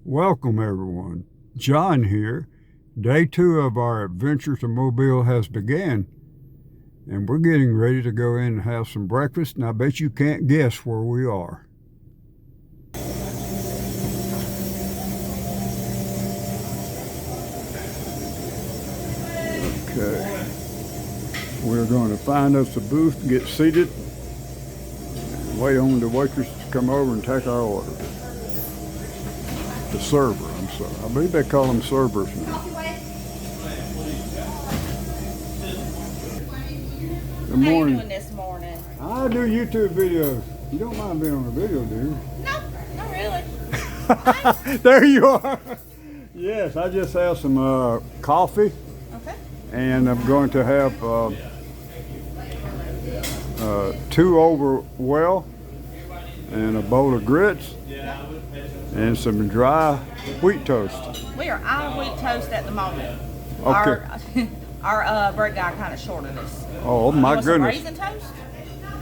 Welcome everyone. John here. Day 2 of our adventure to Mobile has begun, and we're getting ready to go in and have some breakfast, and I bet you can't guess where we are. Okay. We're going to find us a booth, get seated, and wait on the waitress to come over and take our order. The server, I'm sorry. I believe they call them servers now. Good morning. How you doing this morning? I do YouTube videos. You don't mind being on a video, do you? No, not really. There you are. Yes, I just have some coffee. Okay. And I'm going to have 2 over well and a bowl of grits and some dry wheat toast. We are out of wheat toast at the moment. Okay. Our bread guy kind of shorted us. Oh my you want goodness. Some raisin toast?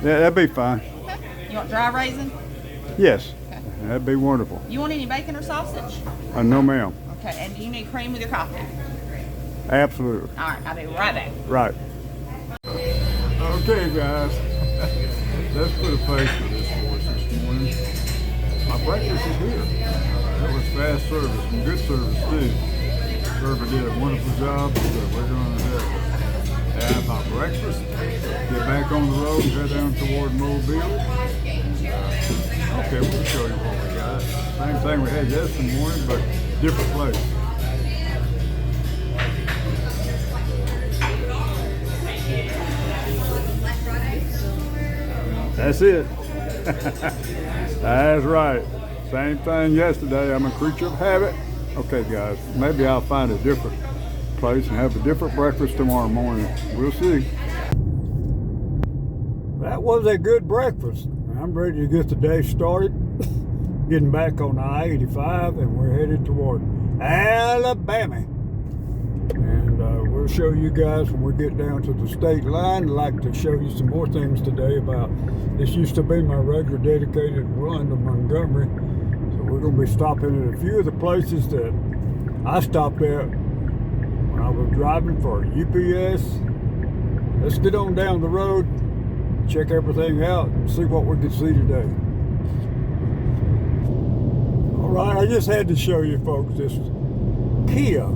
Yeah, that'd be fine. Okay. You want dry raisin? Yes, Okay. that'd be wonderful. You want any bacon or sausage? No ma'am. Okay, and do you need cream with your coffee? Absolutely. All right, I'll be right back. Right. Okay guys, let's put a face to this for us this morning. My breakfast is here. It was fast service and good service too. The server did a wonderful job, so we're going to have our breakfast, get back on the road, head down toward Mobile. Okay, we'll show you what we got. Same thing we had yesterday morning, but different place. That's it. That's right. Same thing yesterday. I'm a creature of habit. Okay, guys, maybe I'll find a different place and have a different breakfast tomorrow morning. We'll see. That was a good breakfast. I'm ready to get the day started. Getting back on I-85, and we're headed toward Alabama. And we'll show you guys when we get down to the state line. I'd like to show you some more things today about, this used to be my regular dedicated run to Montgomery. So we're going to be stopping at a few of the places that I stopped at when I was driving for UPS. Let's get on down the road, check everything out, and see what we can see today. All right, I just had to show you folks this Kia.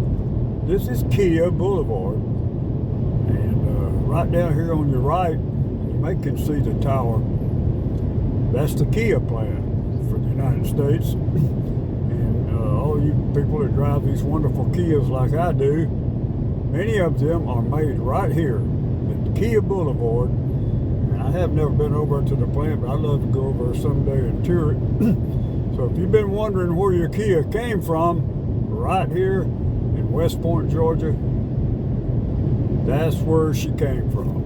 This is Kia Boulevard, and right down here on your right, you may can see the tower. That's the Kia plant for the United States. And all you people that drive these wonderful Kias like I do, many of them are made right here at the Kia Boulevard. And I have never been over to the plant, but I'd love to go over someday and tour it. So if you've been wondering where your Kia came from, right here in West Point, Georgia, that's where she came from.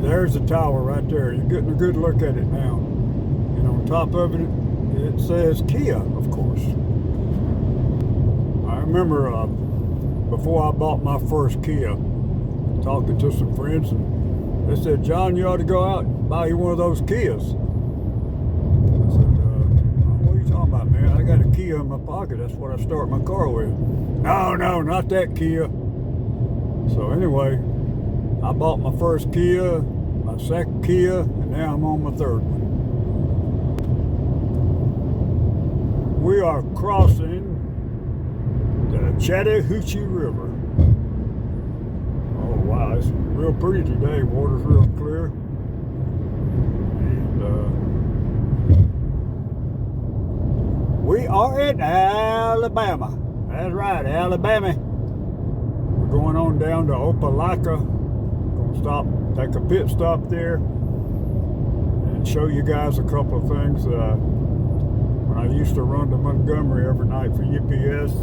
There's the tower right there. You're getting a good look at it now. And on top of it, it says Kia, of course. I remember before I bought my first Kia, talking to some friends, and they said, "John, you ought to go out and buy you one of those Kias." I said, "What are you talking about, man? I got a Kia in my pocket. That's what I start my car with." No, not that Kia. So anyway, I bought my first Kia, my second Kia, and now I'm on my third one. We are crossing the Chattahoochee River. Oh wow, it's real pretty today. Water's real clear. And we are in Alabama. That's right, Alabama. We're going on down to Opelika. Stop, take a pit stop there, and show you guys a couple of things that when I used to run to Montgomery every night for UPS,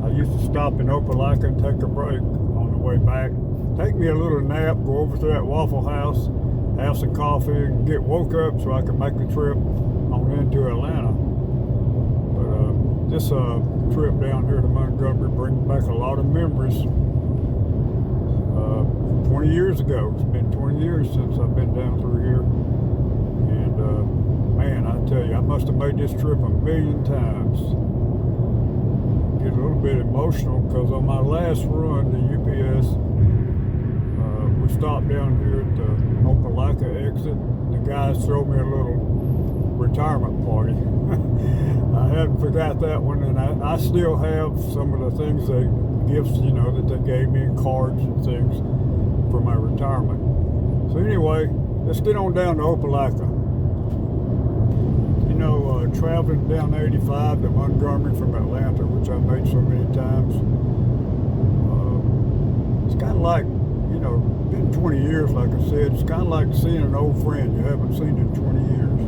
I used to stop in Opelika and take a break on the way back, take me a little nap, go over to that Waffle House, have some coffee, and get woke up so I could make the trip on into Atlanta. But this trip down here to Montgomery brings back a lot of memories. 20 years ago. It's been 20 years since I've been down through here. And Man, I tell you, I must have made this trip a million times. Get a little bit emotional because on my last run to UPS, we stopped down here at the Opelika exit. The guys throw me a little retirement party. I hadn't forgot that one, and I still have some of the things, gifts, you know, that they gave me, and cards and things for my retirement. So anyway, let's get on down to Opelika. You know, traveling down 85 to Montgomery from Atlanta, which I've made so many times, it's kind of like, you know, been 20 years, like I said, it's kind of like seeing an old friend you haven't seen in 20 years.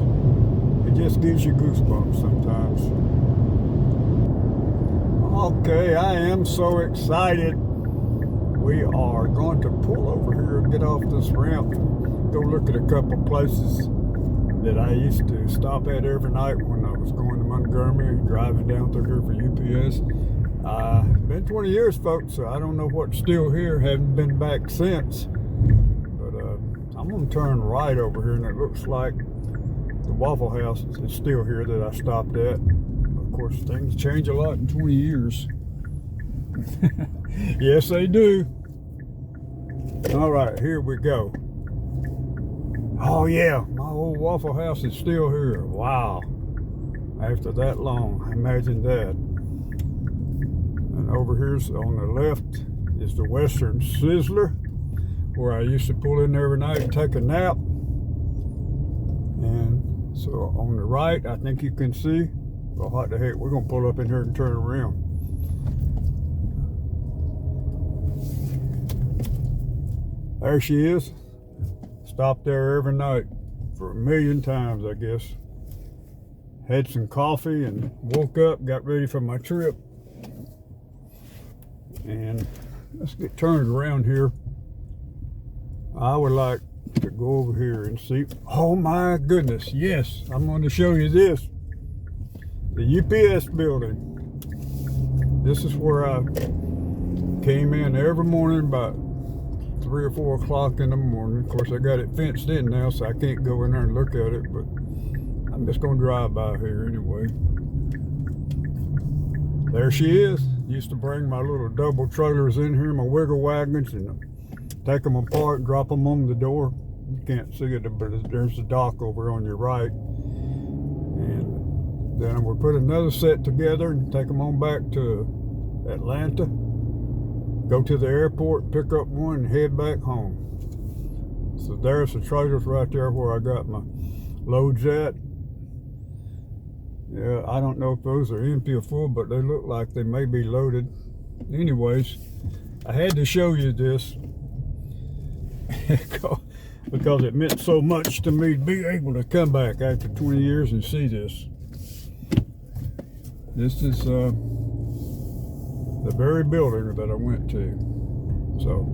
It just gives you goosebumps sometimes. Okay, I am so excited. We are going to pull over here and get off this ramp, go look at a couple places that I used to stop at every night when I was going to Montgomery, driving down through here for UPS. Been 20 years, folks, so I don't know what's still here. Haven't been back since. But I'm going to turn right over here, and it looks like the Waffle House is still here that I stopped at. Of course, things change a lot in 20 years. Yes, they do. All right, here we go. Oh yeah, my old Waffle House is still here. Wow. After that long, imagine that. And over here's on the left is the Western Sizzler, where I used to pull in every night and take a nap. And so on the right, I think you can see, well, what the heck, we're gonna pull up in here and turn around. There she is. Stopped there every night for a million times, I guess. Had some coffee and woke up, got ready for my trip. And let's get turned around here. I would like to go over here and see. Oh my goodness, yes, I'm going to show you this. The UPS building. This is where I came in every morning about 3 or 4 o'clock in the morning. Of course, I got it fenced in now, so I can't go in there and look at it, but I'm just going to drive by here anyway. There she is. Used to bring my little double trailers in here, my wiggle wagons, and take them apart and drop them on the door. You can't see it, but there's the dock over on your right. And then we'll put another set together and take them on back to Atlanta. Go to the airport, pick up one, and head back home. So there's the trailers right there where I got my loads at. Yeah, I don't know if those are empty or full, but they look like they may be loaded. Anyways, I had to show you this because it meant so much to me to be able to come back after 20 years and see this. This is the very building that I went to. So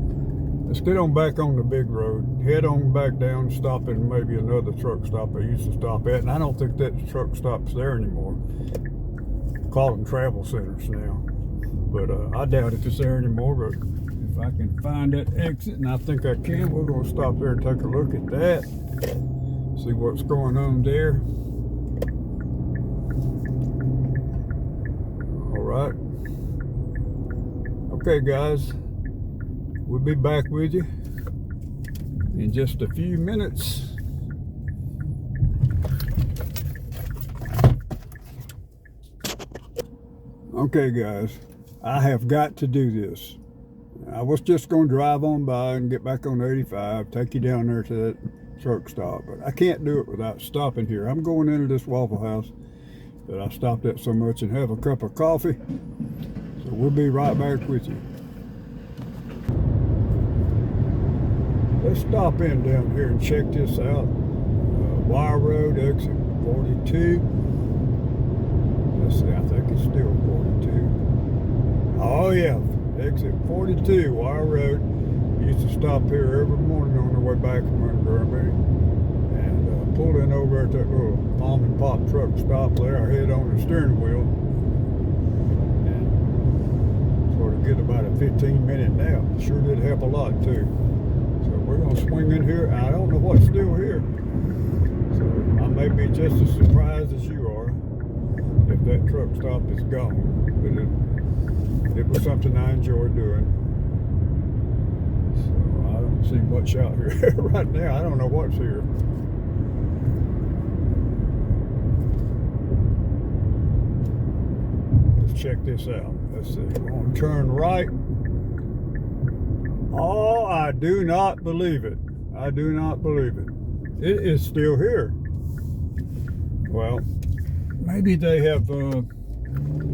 let's get on back on the big road, head on back down, stop in maybe another truck stop I used to stop at, and I don't think that truck stop's there anymore. Call them travel centers now, but I doubt if it's there anymore. But if I can find that exit, and I think I can, we're going to stop there and take a look at that, see what's going on there. All right. Okay, guys, we'll be back with you in just a few minutes. Okay, guys, I have got to do this. I was just going to drive on by and get back on 85, take you down there to that truck stop, but I can't do it without stopping here. I'm going into this Waffle House that I stopped at so much and have a cup of coffee. So we'll be right back with you. Let's stop in down here and check this out. Wire Road, exit 42. Let's see, I think it's still 42. Oh yeah, exit 42, Wire Road. Used to stop here every morning on the way back from Montgomery. And pulled in over at that little mom and pop truck stop there. I had on the steering wheel. Get about a 15-minute nap. Sure did help a lot too. So we're gonna swing in here. I don't know what's still here. So I may be just as surprised as you are if that truck stop is gone. But it was something I enjoyed doing. So I don't see much out here right now. I don't know what's here. Let's check this out. Let's see. We're going to turn right. Oh, I do not believe it. I do not believe it. It is still here. Well, maybe they have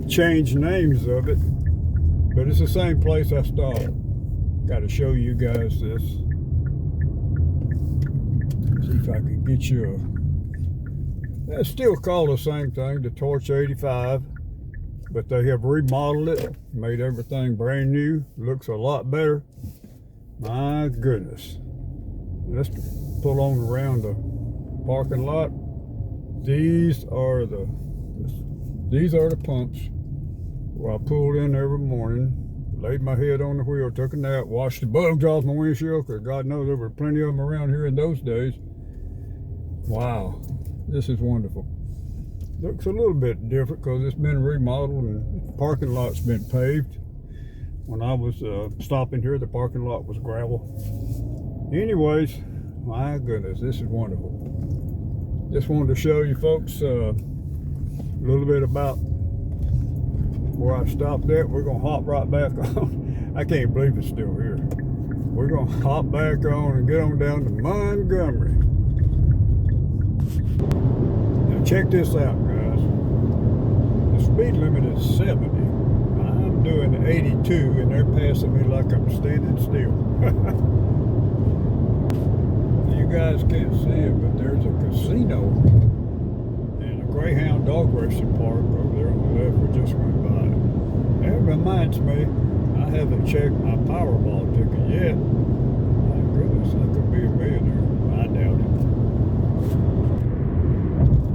changed names of it, but it's the same place I stopped. Got to show you guys this. See if I can get you a... It's still called the same thing, the Torch 85, but they have remodeled it, made everything brand new. Looks a lot better. My goodness. Let's pull on around the parking lot. These are the pumps where I pulled in every morning, laid my head on the wheel, took a nap, washed the bugs off my windshield, because God knows there were plenty of them around here in those days. Wow, this is wonderful. Looks a little bit different because it's been remodeled and the parking lot's been paved. When I was stopping here, the parking lot was gravel. Anyways, my goodness, this is wonderful. Just wanted to show you folks a little bit about where I stopped at. We're going to hop right back on. I can't believe it's still here. We're going to hop back on and get on down to Montgomery. Now check this out, guys. The speed limit is 70. I'm doing 82 and they're passing me like I'm standing still. You guys can't see it, but there's a casino and a Greyhound dog racing park over there on the left. We just went by. That reminds me, I haven't checked my Powerball ticket yet. My goodness, I could be a millionaire. I doubt it.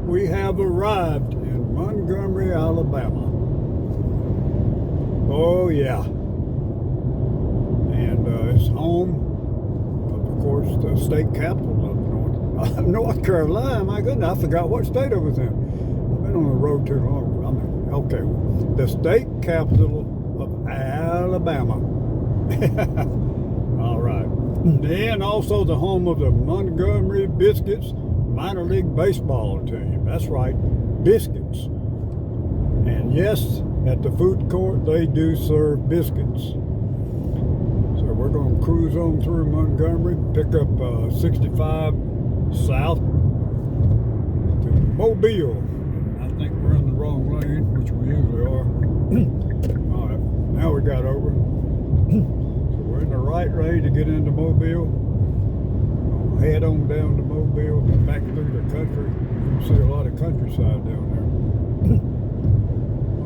We have arrived in Montgomery, Alabama. Oh yeah. And it's home, of course, the state capital of North Carolina. My goodness, I forgot what state I was in. I've been on the road too long. I mean, okay, the state capital of Alabama. All right. And also the home of the Montgomery Biscuits minor league baseball team. That's right, Biscuits. And yes, at the food court, they do serve biscuits. So we're going to cruise on through Montgomery, pick up 65 south to Mobile. I think we're in the wrong lane, which we usually are. All right, now we got over. So we're in the right lane to get into Mobile. We'll head on down to Mobile, back through the country. You can see a lot of countryside down there.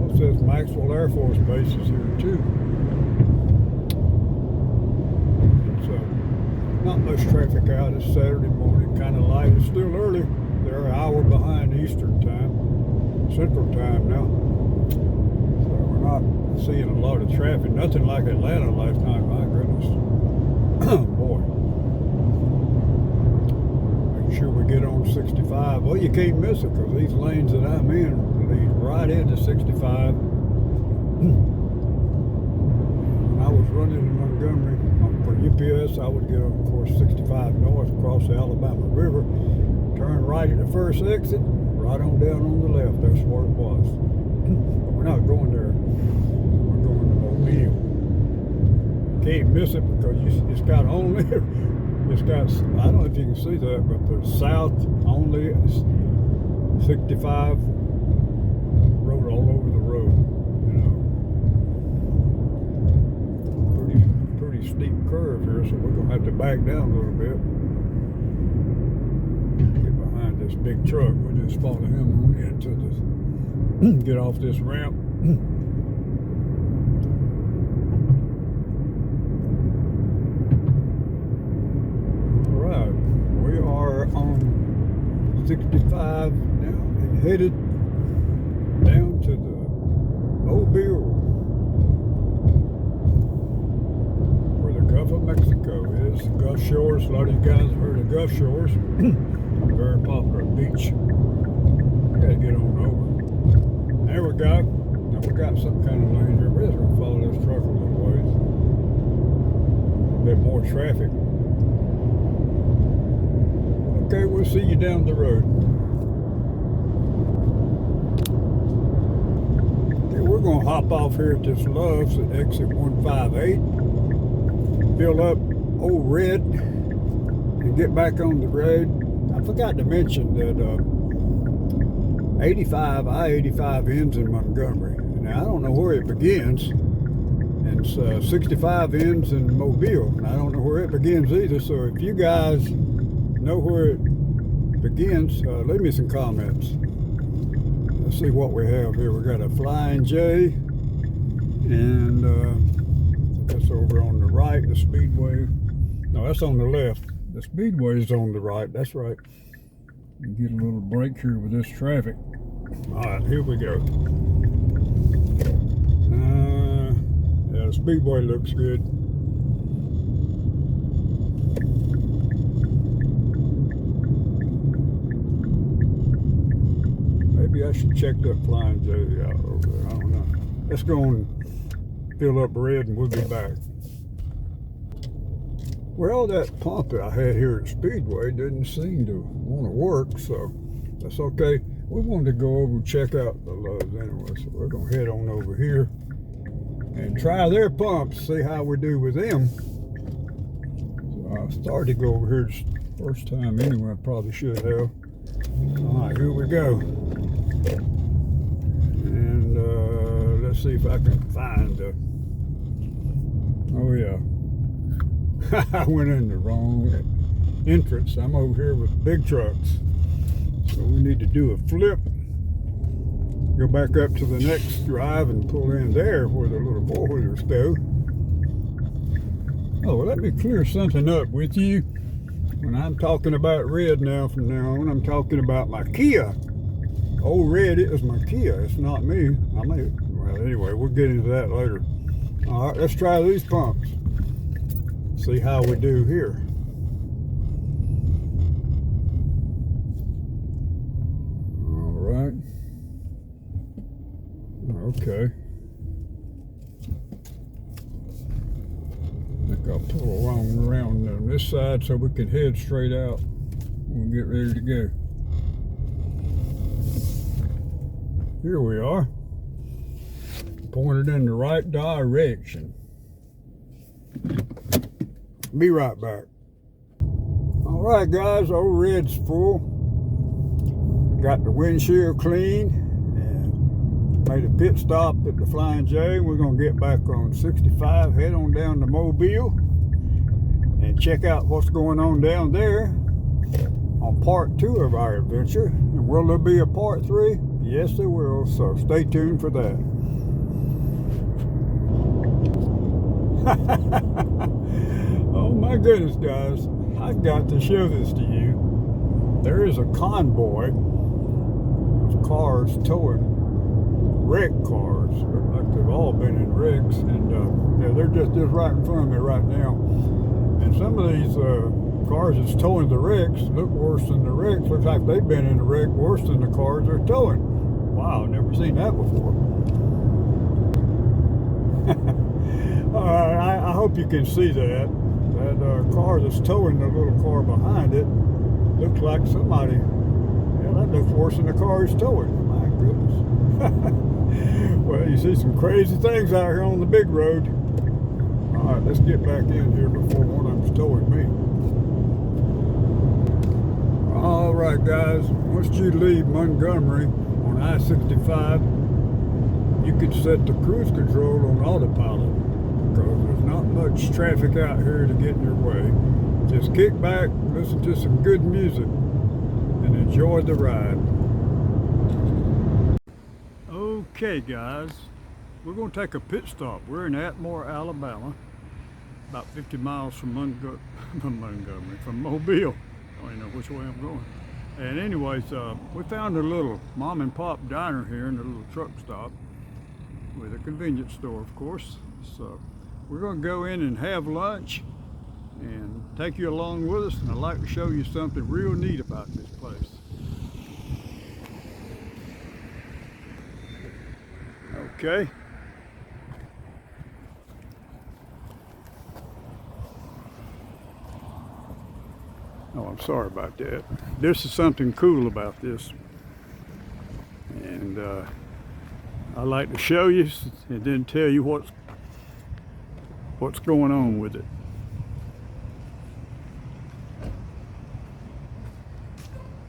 It says Maxwell Air Force Base is here too. So, not much traffic out. It's Saturday morning, kind of light. It's still early. They're an hour behind Eastern time, Central time now. So we're not seeing a lot of traffic. Nothing like Atlanta last night, my goodness. Boy. Make sure we get on 65. Well, you can't miss it because these lanes that I'm in lead right into 65. When I was running in Montgomery for UPS, I would get on course 65 north across the Alabama River, turn right at the first exit, right on down on the left. That's where it was. But we're not going there. We're going to Mobile. Can't miss it because it's got only, it's got, I don't know if you can see that, but the south only 65 road all over the road, you know. Pretty steep curve here, so we're gonna have to back down a little bit. Get behind this big truck. We'll just follow him on into the get off this ramp. All right, we are on 65 now and headed down to the Mobile, where the Gulf of Mexico is. Gulf Shores, a lot of you guys have heard of Gulf Shores. very popular beach. I gotta get on over. There we go. Now we got some kind of lane here. We're just gonna follow this truck a little ways. A bit more traffic. Okay, we'll see you down the road. Okay, we're gonna hop off here at this Love's at exit 158. Fill up Old Red and get back on the road. I forgot to mention that I-85 ends in Montgomery. Now I don't know where it begins, and 65 ends in Mobile. And I don't know where it begins either. So if you guys know where it begins, leave me some comments. Let's see what we have here. We got a Flying J, and I think that's over on the right. The Speedway. No, that's on the left. The Speedway is on the right. That's right. Get a little break here with this traffic. All right, here we go. Yeah, the Speedway looks good. Maybe I should check that Flying J out over there. I don't know. Let's go and fill up Red and we'll be back. Well, that pump that I had here at Speedway didn't seem to want to work, so that's okay. We wanted to go over and check out the Love's anyway, so we're going to head on over here and try their pumps, see how we do with them. So I started to go over here this first time anyway, I probably should have. All right, here we go. And let's see if I can find oh yeah. I went in the wrong entrance. I'm over here with big trucks. So we need to do a flip. Go back up to the next drive and pull in there where the little four-wheelers go. Oh, well, let me clear something up with you. When I'm talking about Red now, from now on, I'm talking about my Kia. Old Red, it was my Kia. It's not me. Well, anyway, we'll get into that later. All right, let's try these pumps. See how we do here. All right. Okay. I think I'll pull around on this side so we can head straight out when we get ready to go. Here we are. Pointed in the right direction. Be right back. All right, guys, Old Red's full. Got the windshield clean and made a pit stop at the Flying J. We're gonna get back on 65, head on down to Mobile and check out what's going on down there on part 2 of our adventure. And will there be a part 3? Yes, there will, so stay tuned for that. Oh my goodness, guys, I've got to show this to you. There is a convoy of cars towing wrecked cars. Look like they've all been in wrecks, and yeah, they're just right in front of me right now. And some of these cars that's towing the wrecks look worse than the wrecks. Looks like they've been in a wreck worse than the cars they're towing. Wow, never seen that before. I hope you can see that. That car that's towing the little car behind it looks like somebody. Yeah, that looks worse than the car he's towing. My goodness. Well, you see some crazy things out here on the big road. All right, let's get back in here before one of them's towing me. All right, guys. Once you leave Montgomery on I-65, you can set the cruise control on autopilot, because there's not much traffic out here to get in your way. Just kick back, listen to some good music, and enjoy the ride. Okay, guys, we're going to take a pit stop. We're in Montgomery, Alabama, about 50 miles from Montgomery, from Mobile. I don't even know which way I'm going. And anyways, we found a little mom and pop diner here in a little truck stop with a convenience store, of course. So we're going to go in and have lunch and take you along with us, and I'd like to show you something real neat about this place. Okay. Oh, I'm sorry about that. This is something cool about this. And I'd like to show you and then tell you what's going on with it.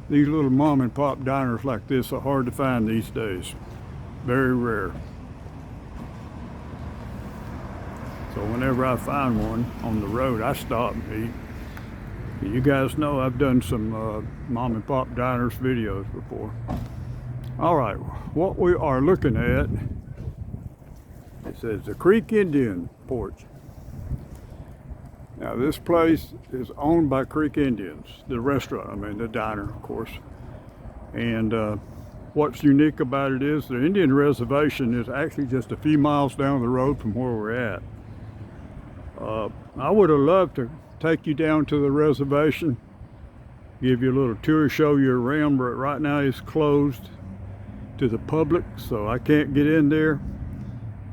These little mom and pop diners like this are hard to find these days. Very rare. So whenever I find one on the road, I stop and eat. You guys know I've done some mom and pop diners videos before. All right, what we are looking at, it says the Creek Indian Porch. Now this place is owned by Creek Indians, the restaurant, I mean the diner, of course. And what's unique about it is the Indian reservation is actually just a few miles down the road from where we're at. I would have loved to take you down to the reservation, give you a little tour, show you around, but right now it's closed to the public, so I can't get in there.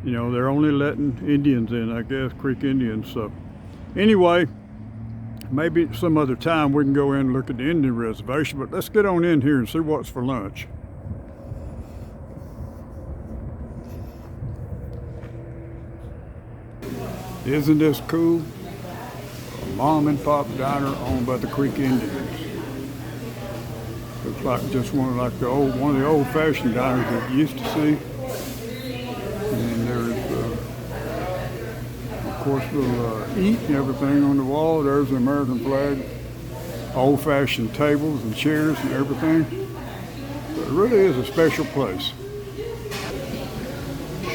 You know, they're only letting Indians in, I guess, Creek Indians. So anyway, maybe some other time we can go in and look at the Indian reservation, but let's get on in here and see what's for lunch. Isn't this cool? A mom and pop diner owned by the Creek Indians. Looks like just one of the old-fashioned diners that you used to see. And there's, of course, little eat and everything on the wall. There's the American flag. Old-fashioned tables and chairs and everything. So it really is a special place.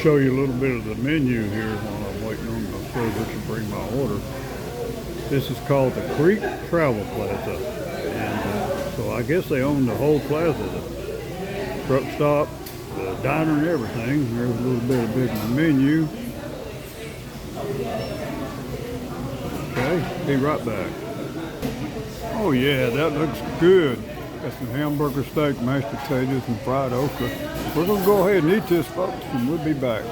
Show you a little bit of the menu here while I'm waiting on the server to bring my order. This is called the Creek Travel Plaza, and so I guess they own the whole plaza, the truck stop, the diner and everything. There's a little bit of big menu. Okay, be right back. Oh yeah, that looks good. Got some hamburger steak, mashed potatoes, and fried okra. We're gonna go ahead and eat this, folks, and we'll be back.